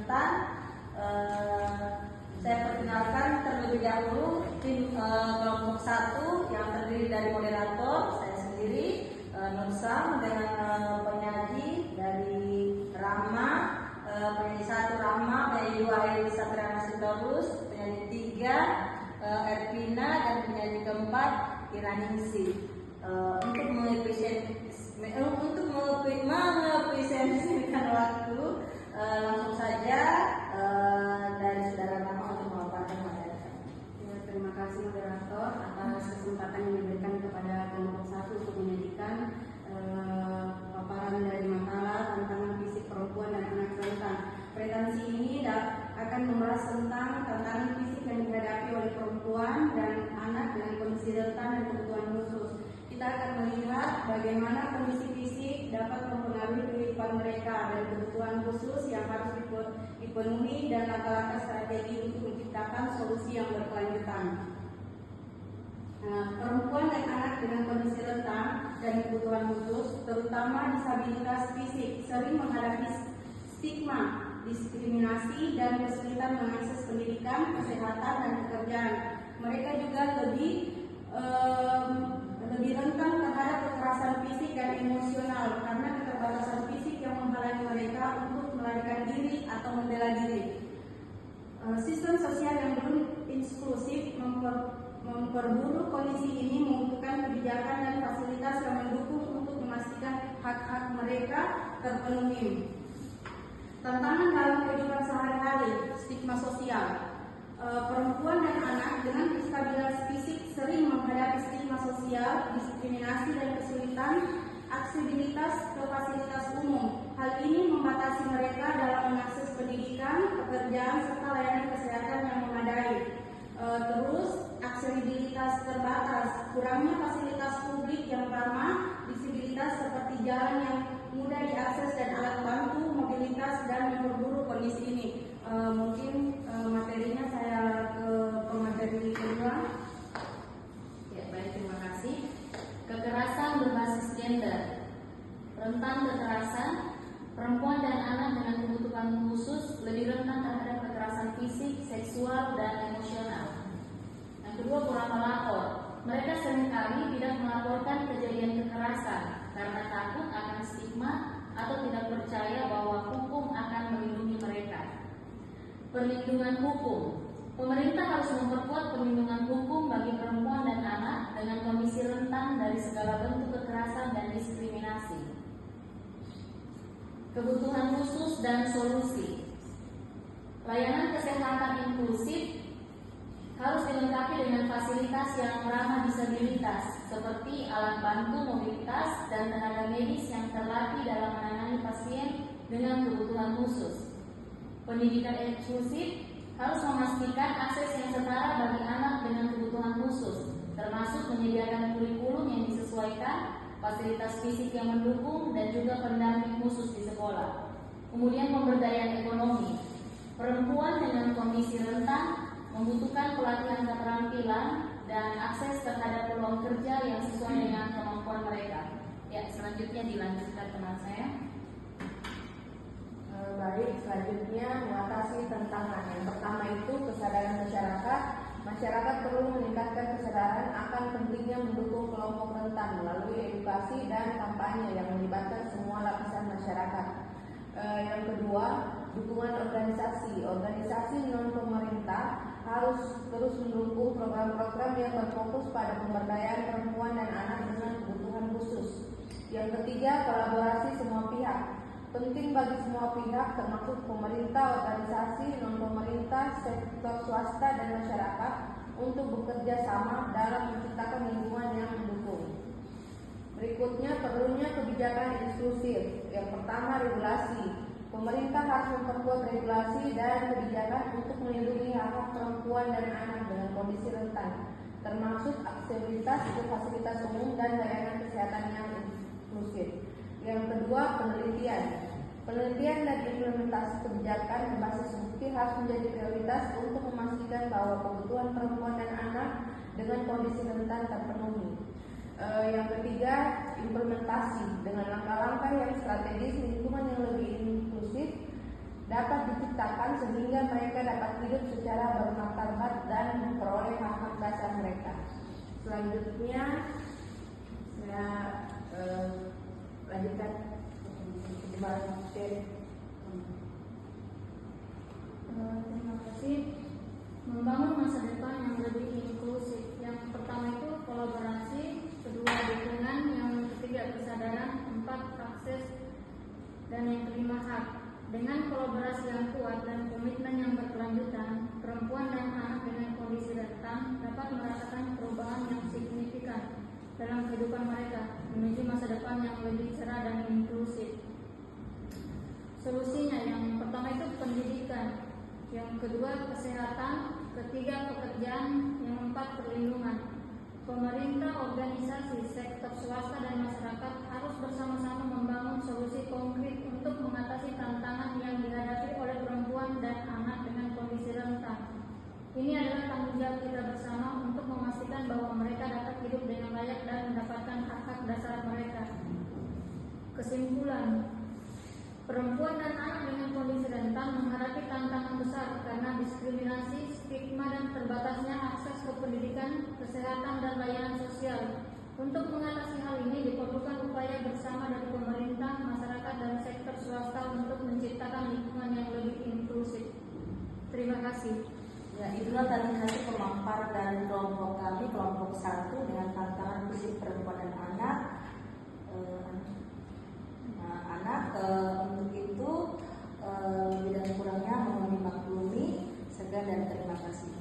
rentan. Saya perkenalkan terlebih dahulu tim kelompok 1 yang terdiri dari moderator saya sendiri, Nursam, dengan penyaji dari Rama, penyanyi 1 Rama, penyanyi 2 Ayu Satriana Sitorus, penyanyi 3 Ervina, dan penyanyi keempat Iraningsi. Untuk mengepresentasikan waktu, langsung saja dari saudara Rama untuk memaparkan materi. Terima kasih moderator atas kesempatan yang diberikan kepada kelompok 1 untuk menyajikan paparan dari makalah tantangan fisik perempuan dan anak rentan. Presensi ini akan membahas tentang tantangan fisik yang dihadapi oleh perempuan dan anak dengan kondisi rentan dan kebutuhan khusus. Kita akan melihat bagaimana kondisi fisik dapat mempengaruhi kehidupan mereka dan kebutuhan khusus yang harus dipenuhi dan langkah-langkah strategi untuk menciptakan solusi yang berkelanjutan. Perempuan dan anak dengan kondisi rentan dan kebutuhan khusus, terutama disabilitas fisik, sering menghadapi stigma, diskriminasi, dan kesulitan mengakses pendidikan, kesehatan, dan pekerjaan. Mereka juga lebih rentan terhadap kekerasan fisik dan emosional karena keterbatasan fisik yang menghalangi mereka untuk melarikan diri atau membela diri. Sistem sosial yang belum inklusif memperburuk kondisi ini, membutuhkan kebijakan dan fasilitas yang mendukung untuk memastikan hak-hak mereka terpenuhi. Tantangan dalam kehidupan sehari-hari, stigma sosial. Perempuan dan anak dengan disabilitas fisik sering menghadapi stigma sosial, diskriminasi, dan kesulitan aksesibilitas ke fasilitas umum. Hal ini membatasi mereka dalam mengakses pendidikan, pekerjaan, serta layanan kesehatan yang memadai. Terus, aksesibilitas terbatas, kurangnya fasilitas publik yang ramah disabilitas seperti jalan yang mudah diakses dan alat bantu mobilitas dan memperburuk kondisi ini. Mungkin materinya saya ke pemateri kedua. Ya, baik, terima kasih. Kekerasan berbasis gender. Rentan kekerasan, perempuan dan anak dengan kebutuhan khusus lebih rentan terhadap kekerasan fisik, seksual, dan emosional. Yang kedua, kurang melapor. Mereka seringkali tidak melaporkan kejadian kekerasan karena takut akan stigma atau tidak percaya bahwa hukum akan melindungi mereka. Perlindungan hukum. Pemerintah harus memperkuat perlindungan hukum bagi perempuan dan anak dengan kondisi rentan dari segala bentuk kekerasan dan diskriminasi. Kebutuhan khusus dan solusi. Layanan kesehatan inklusif harus dilengkapi dengan fasilitas yang ramah disabilitas seperti alat bantu mobilitas dan tenaga medis yang terlatih dalam menangani pasien dengan kebutuhan khusus. Pendidikan inklusif harus memastikan akses yang setara bagi anak dengan kebutuhan khusus, termasuk menyediakan kurikulum yang disesuaikan, fasilitas fisik yang mendukung, dan juga pendamping khusus di sekolah. Kemudian pemberdayaan ekonomi. Perempuan dengan kondisi rentan membutuhkan pelatihan keterampilan dan akses terhadap peluang kerja yang sesuai dengan kemampuan mereka. Ya, selanjutnya dilanjutkan teman saya. Baik, selanjutnya mengatasi tantangan. Yang pertama itu kesadaran masyarakat. Masyarakat perlu meningkatkan kesadaran akan pentingnya mendukung kelompok rentan melalui edukasi dan kampanye yang melibatkan semua lapisan masyarakat. Yang kedua, dukungan organisasi. Organisasi non-pemerintah harus terus mendukung program-program yang berfokus pada pemberdayaan perempuan dan anak dengan kebutuhan khusus. Yang ketiga, kolaborasi semua pihak. Penting bagi semua pihak termasuk pemerintah, organisasi, non-pemerintah, sektor swasta, dan masyarakat untuk bekerja sama dalam menciptakan lingkungan yang mendukung. Berikutnya, perlunya kebijakan inklusif. Yang pertama, regulasi. Pemerintah harus memperkuat regulasi dan kebijakan untuk melindungi hak-hak perempuan dan anak dengan kondisi rentan, termasuk aksesibilitas ke fasilitas umum dan layanan kesehatan yang inklusif. Yang kedua, penelitian. Penelitian dan implementasi kebijakan berbasis bukti harus menjadi prioritas untuk memastikan bahwa kebutuhan perempuan dan anak dengan kondisi rentan terpenuhi. Yang ketiga, implementasi dengan langkah-langkah yang strategis lingkungan yang lebih inklusif dapat diciptakan ciptakan sehingga mereka dapat hidup secara bermartabat dan memperoleh hak-hak dasar mereka. Selanjutnya saya lanjutkan materi. Terima kasih. Membangun masa depan yang lebih inklusif. Yang pertama itu kolaborasi, kedua dukungan, yang ketiga kesadaran, empat akses, dan yang kelima hak. Dengan kolaborasi yang kuat dan komitmen yang berkelanjutan, perempuan dan anak dengan kondisi rentan dapat merasakan perubahan yang signifikan dalam kehidupan mereka menuju masa depan yang lebih cerah dan inklusif. Solusinya yang pertama itu pendidikan, yang kedua kesehatan, ketiga pekerjaan, yang empat perlindungan. Pemerintah, organisasi, sektor swasta dan masyarakat harus bersama-sama membangun solusi konkret untuk mengatasi tantangan yang dihadapi oleh perempuan dan anak dengan kondisi rentan. Ini adalah tanggung jawab kita bersama untuk memastikan bahwa mereka dapat hidup dengan layak dan mendapatkan hak-hak dasar mereka. Kesimpulan, perempuan dan anak dengan kondisi rentan menghadapi tantangan besar karena diskriminasi, stigma, dan terbatasnya akses ke pendidikan, kesehatan, dan layanan sosial. Untuk mengatasi hal ini diperlukan upaya bersama dari pemerintah, masyarakat, dan sektor swasta untuk menciptakan lingkungan yang lebih inklusif. Terima kasih. Ya, itulah tadi hasil pemaparan dari kelompok kami, kelompok 1 dengan tantangan fisik perempuan dan anak. Untuk itu lebih dan kurangnya mohon dimaklumi. Sekian dan terima kasih.